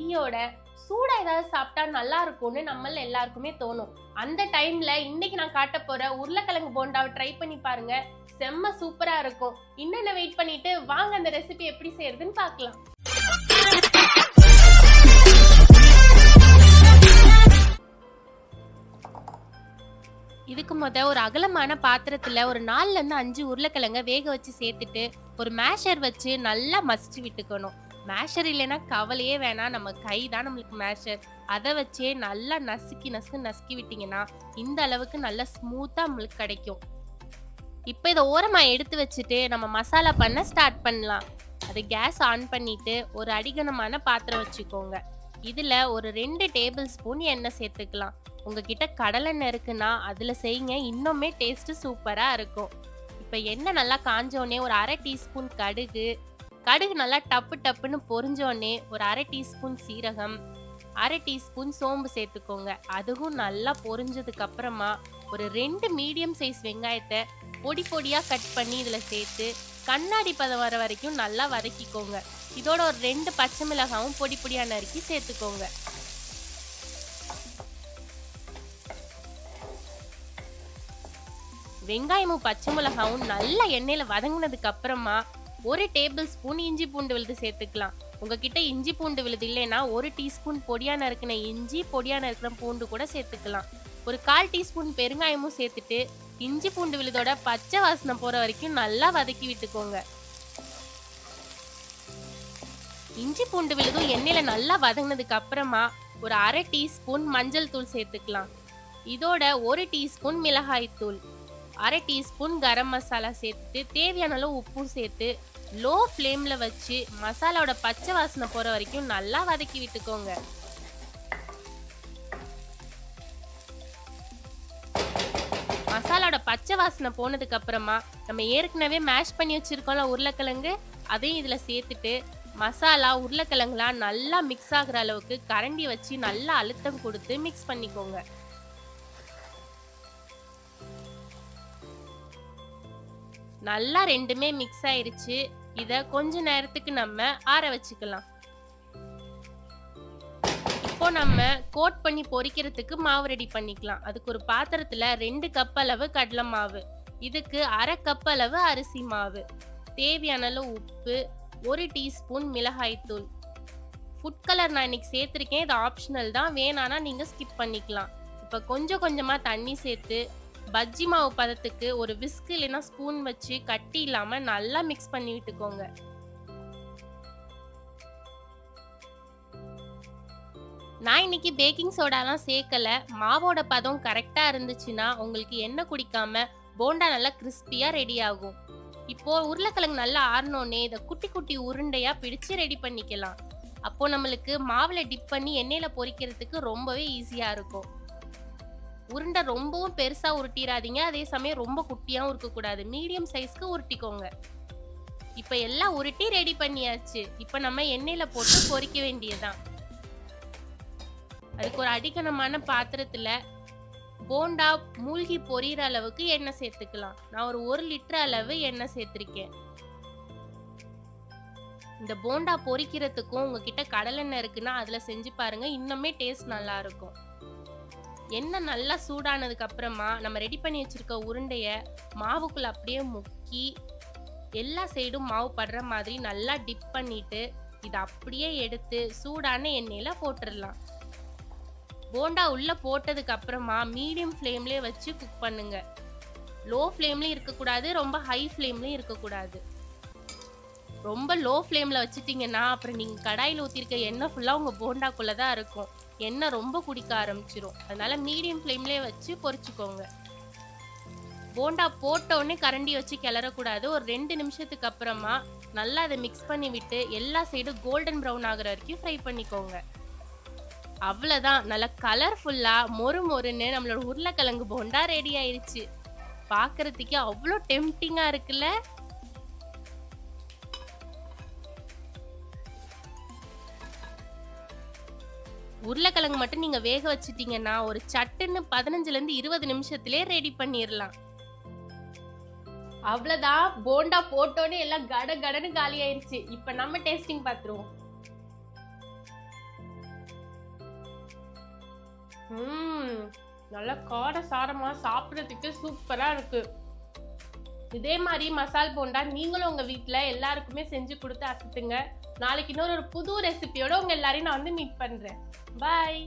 டீயோட சூடா ஏதாவது சாப்பிட்டா நல்லா இருக்கும்னு நம்மள எல்லாருக்குமே தோணும். அந்த டைம்ல இன்னைக்கு நான் காட்ட போற உருளைக்கிழங்கு போண்டாவை ட்ரை பண்ணி பாருங்க. செம்ம சூப்பரா இருக்கும். இன்னும் வெயிட் பண்ணிட்டு வாங்க அந்த ரெசிபி எப்படி செய்யறதுன்னு பார்க்கலாம். இதுக்கு ஒரு அகலமான பாத்திரத்துல ஒரு 4ல இருந்து 5 உருளைக்கிழங்க வேக வச்சு சேர்த்துட்டு ஒரு மேஷர் வச்சு நல்லா மசிச்சு விட்டுக்கணும். மேஷர் இல்லைன்னா கவலையே வேணாம், நம்ம கை தான் நம்மளுக்கு மேஷர். அதை வச்சே நல்லா நசுக்கி விட்டீங்கன்னா இந்த அளவுக்கு நல்லா ஸ்மூத்தா நம்மளுக்கு கிடைக்கும். இப்போ இதை ஓரமா எடுத்து வச்சுட்டு நம்ம மசாலா பண்ண ஸ்டார்ட் பண்ணலாம். அது கேஸ் ஆன் பண்ணிட்டு ஒரு அடிகனமான பாத்திரம் வச்சுக்கோங்க. இதுல ஒரு 2 டேபிள் ஸ்பூன் எண்ணெய் சேர்த்துக்கலாம். உங்ககிட்ட கடலெண்ணெய் இருக்குன்னா அதுல செய்யுங்க, இன்னுமே டேஸ்ட் சூப்பரா இருக்கும். இப்ப எண்ணெய் நல்லா காஞ்சோடனே ஒரு 1/2 டீஸ்பூன் கடுகு நல்லா டப்புன்னு பொரிஞ்சோடனே ஒரு 1/2 டீஸ்பூன் சீரகம், 1/2 டீஸ்பூன் சோம்பு சேர்த்துக்கோங்க. அதுவும் நல்லா பொரிஞ்சதுக்கு அப்புறமா ஒரு 2 மீடியம் சைஸ் வெங்காயத்தை பொடியா கட் பண்ணி இதுல சேர்த்து கண்ணாடி பதம் வர வரைக்கும் நல்லா வதக்கிக்கோங்க. இதோட ஒரு 2 பச்சை மிளகாவும் பொடியா நறுக்கி சேர்த்துக்கோங்க. வெங்காயமும் பச்சை மிளகாவும் நல்லா எண்ணெயில வதங்கினதுக்கு அப்புறமா ஒரு டேபிள் ஸ்பூன் இஞ்சி பூண்டு விழுது சேர்த்துக்கலாம். உங்ககிட்ட இஞ்சி பூண்டு விழுது இல்லைன்னா 1 டீஸ்பூன் பொடியா நறுக்கின இஞ்சி, பொடியா நறுக்கின பூண்டு கூட சேர்த்துக்கலாம். ஒரு 1/4 டீஸ்பூன் பெருங்காயமும் சேர்த்துட்டு இஞ்சி பூண்டு விழுதோட பச்சை வாசனை போற வரைக்கும் நல்லா வதக்கி விட்டுக்கோங்க. இஞ்சி பூண்டு விழுதும் எண்ணெயில நல்லா வதங்கினதுக்கு அப்புறமா ஒரு 1/2 டீஸ்பூன் மஞ்சள் தூள் சேர்த்துக்கலாம். இதோட 1 டீஸ்பூன் மிளகாய் தூள், 1/2 டீஸ்பூன் கரம் மசாலா சேர்த்துட்டு தேவையான அளவு உப்பும் சேர்த்து லோ ஃப்ளேம்ல வச்சு மசாலாவோட பச்சை வாசனை போற வரைக்கும் நல்லா வதக்கி விட்டுக்கோங்க. மசாலாவோட பச்சை வாசனை போனதுக்கு அப்புறமா நம்ம ஏற்கனவே மேஷ் பண்ணி வச்சிருக்கோம்ல உருளைக்கிழங்கு, அதையும் இதுல சேர்த்துட்டு மசாலா உருளைக்கிழங்குலாம் நல்லா மிக்ஸ் ஆகுற அளவுக்கு கரண்டி வச்சு நல்லா அழுத்தம் கொடுத்து மிக்ஸ் பண்ணிக்கோங்க. நல்லா ரெண்டுமே மிக்ஸ் ஆயிருச்சு. இத கொஞ்ச நேரத்துக்கு நம்ம ஆற வச்சுக்கலாம். இப்போ நம்ம கோட் பண்ணி பொரிக்கிறதுக்கு மாவு ரெடி பண்ணிக்கலாம். அதுக்கு ஒரு பாத்திரத்துல 2 கப் அளவு கடலை மாவு, இதுக்கு 1/2 கப் அளவு அரிசி மாவு, தேவையான அளவு உப்பு, 1 டீஸ்பூன் மிளகாய் தூள், ஃபுட் கலர் நான் இன்னைக்கு சேர்த்திருக்கேன், இது ஆப்ஷனல் தான், வேணானா நீங்க ஸ்கிப் பண்ணிக்கலாம். இப்ப கொஞ்சமா தண்ணி சேர்த்து பஜ்ஜி மாவு பதத்துக்கு ஒரு விஸ்க் இல்லைன்னா ஸ்பூன் வச்சு கட்டி இல்லாம நல்லா மிக்ஸ் பண்ணி விட்டுக்கோங்க. நான் இன்னைக்கு பேக்கிங் சோடாலாம் சேர்க்கல. மாவோட பதம் கரெக்டா இருந்துச்சுன்னா உங்களுக்கு எண்ணெய் குடிக்காம போண்டா நல்லா கிறிஸ்பியா ரெடி ஆகும். இப்போ உருளைக்கிழங்கு நல்லா ஆறனோடனே இதை குட்டி உருண்டையா பிடிச்சு ரெடி பண்ணிக்கலாம். அப்போ நம்மளுக்கு மாவுல டிப் பண்ணி எண்ணெயில பொரிக்கிறதுக்கு ரொம்பவே ஈஸியா இருக்கும். உருண்டை ரொம்பவும் பெருசா உருட்டிடாதீங்க, அதே சமயம் ரொம்ப குட்டியாவும் இருக்கக்கூடாது, மீடியம் சைஸ்க்கு உருட்டிக்கோங்க. இப்ப எல்லாம் உருட்டி ரெடி பண்ணியாச்சு. இப்ப நம்ம எண்ணெயில போட்டு பொரிக்க வேண்டியதுதான். அதுக்கு ஒரு அடிகனமான பாத்திரத்துல போண்டா மூழ்கி பொரியிற அளவுக்கு எண்ணெய் சேர்த்துக்கலாம். நான் ஒரு 1 லிட்டர் அளவு எண்ணெய் சேர்த்திருக்கேன். இந்த போண்டா பொரிக்கிறதுக்கும் உங்ககிட்ட கடலெண்ணெய் இருக்குன்னா அதுல செஞ்சு பாருங்க, இன்னுமே டேஸ்ட் நல்லா இருக்கும். எண்ணெய் நல்லா சூடானதுக்கு அப்புறமா நம்ம ரெடி பண்ணி வச்சிருக்க உருண்டைய மாவுக்குள்ள அப்படியே முக்கி எல்லா சைடும் மாவு படுற மாதிரி நல்லா டிப் பண்ணிட்டு இதை அப்படியே எடுத்து சூடான எண்ணெயில போட்டுடலாம். போண்டா உள்ள போட்டதுக்கு அப்புறமா மீடியம் ஃப்ளேம்லயே வச்சு குக் பண்ணுங்க. லோ ஃப்ளேம்லயும் இருக்கக்கூடாது, ரொம்ப ஹை ஃப்ளேம்லயும் இருக்கக்கூடாது. ரொம்ப லோ ஃப்ளேம்ல வச்சுட்டீங்கன்னா அப்புறம் நீங்க கடாயில ஊத்திருக்க எண்ணெய் ஃபுல்லா உங்க போண்டாக்குள்ளதான் இருக்கும், எண்ணெய் ரொம்ப குடிக்க ஆரம்பிச்சிரும். அதனால மீடியம் ஃப்ளேம்லயே வச்சு பொரிச்சுக்கோங்க. போண்டா போட்ட உடனே கரண்டி வச்சு கிளறக்கூடாது. ஒரு 2 நிமிஷத்துக்கு அப்புறமா நல்லா அதை மிக்ஸ் பண்ணி விட்டு எல்லா சைடும் கோல்டன் ப்ரௌன் ஆகுற வரைக்கும் ஃப்ரை பண்ணிக்கோங்க. அவ்வளவுதான், நல்லா கலர்ஃபுல்லா மொறுன்னு நம்மளோட உருளைக்கிழங்கு போண்டா ரெடி ஆயிருச்சு. பாக்குறதுக்கு அவ்வளோ டெம்டிங்கா இருக்குல்ல. உருளைக்கிழங்கு மட்டும் நீங்க வேக வச்சிட்டீங்கன்னா ஒரு சட்டுன்னு 15ல இருந்து 20 நிமிஷத்திலே ரெடி பண்ணிடலாம். அவ்வளவுதான், போண்டா போட்டோன்னே எல்லாம் கடன்னு காலி ஆயிருச்சு. இப்ப நம்ம டேஸ்டிங் பாத்துருவோம். நல்லா கார சாரமா சாப்பிட்றதுக்கு சூப்பரா இருக்கு. இதே மாதிரி மசால் போண்டா நீங்களும் உங்க வீட்டில் எல்லாருக்குமே செஞ்சு கொடுத்து அசத்துங்க. நாளைக்கு இன்னொரு புது ரெசிபியோட உங்க எல்லாரையும் நான் வந்து மீட் பண்றேன். பாய்.